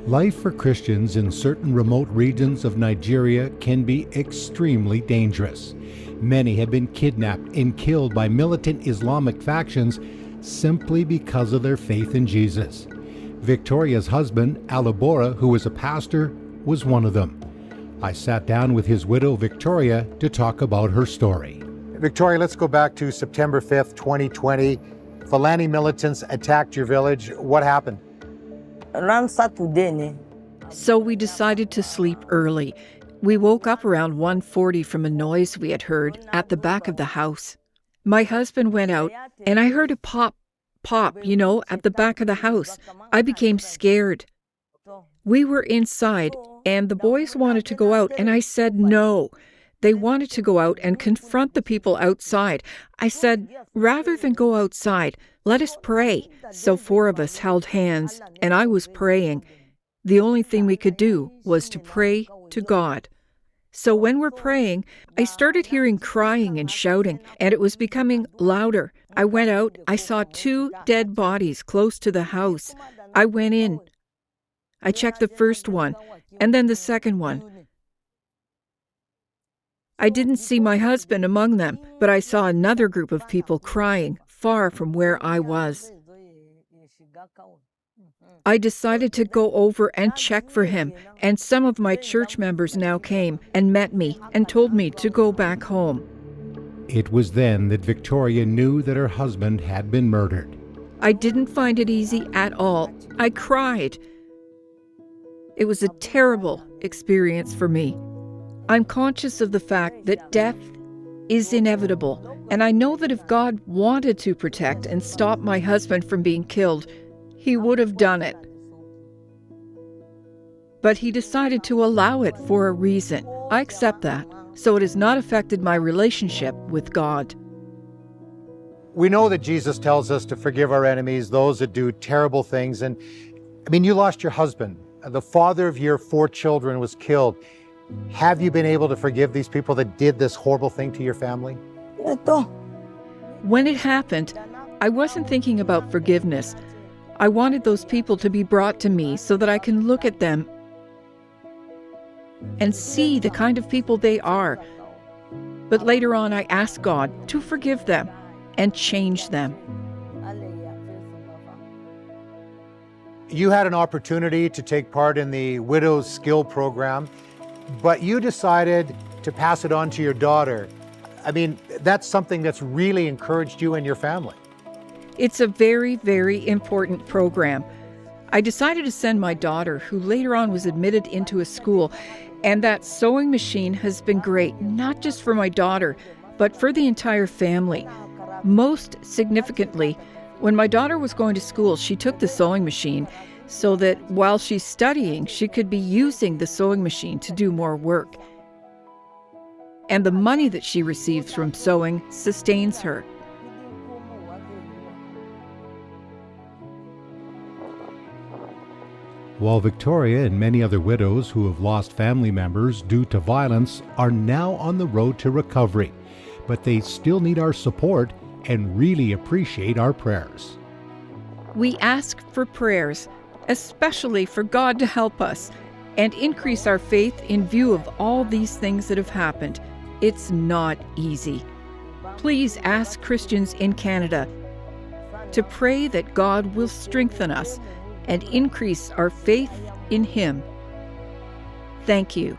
Life for Christians in certain remote regions of Nigeria can be extremely dangerous. Many have been kidnapped and killed by militant Islamic factions simply because of their faith in Jesus. Victoria's husband, Allabura, who was a pastor, was one of them. I sat down with his widow, Victoria, to talk about her story. Victoria, let's go back to September 5th, 2020. Fulani militants attacked your village. What happened? So we decided to sleep early. We woke up around 1:40 from a noise we had heard at the back of the house. My husband went out and I heard a pop, at the back of the house. I became scared. We were inside and the boys wanted to go out and I said no. They wanted to go out and confront the people outside. I said, rather than go outside, let us pray. So 4 of us held hands, and I was praying. The only thing we could do was to pray to God. So when we're praying, I started hearing crying and shouting, and it was becoming louder. I went out. I saw 2 dead bodies close to the house. I went in. I checked the first one, and then the second one. I didn't see my husband among them, but I saw another group of people crying far from where I was. I decided to go over and check for him, and some of my church members now came and met me and told me to go back home. It was then that Victoria knew that her husband had been murdered. I didn't find it easy at all. I cried. It was a terrible experience for me. I'm conscious of the fact that death is inevitable, and I know that if God wanted to protect and stop my husband from being killed, he would have done it. But he decided to allow it for a reason. I accept that, so it has not affected my relationship with God. We know that Jesus tells us to forgive our enemies, those that do terrible things. And you lost your husband. The father of your 4 children was killed. Have you been able to forgive these people that did this horrible thing to your family? When it happened, I wasn't thinking about forgiveness. I wanted those people to be brought to me so that I can look at them and see the kind of people they are. But later on, I asked God to forgive them and change them. You had an opportunity to take part in the Widow's Skill program, but you decided to pass it on to your daughter. That's something that's really encouraged you and your family. It's a very, very important program. I decided to send my daughter, who later on was admitted into a school, and that sewing machine has been great, not just for my daughter, but for the entire family. Most significantly, when my daughter was going to school, she took the sewing machine so that while she's studying, she could be using the sewing machine to do more work. And the money that she receives from sewing sustains her. While Victoria and many other widows who have lost family members due to violence are now on the road to recovery, but they still need our support and really appreciate our prayers. We ask for prayers, especially for God to help us and increase our faith in view of all these things that have happened. It's not easy. Please ask Christians in Canada to pray that God will strengthen us and increase our faith in Him. Thank you.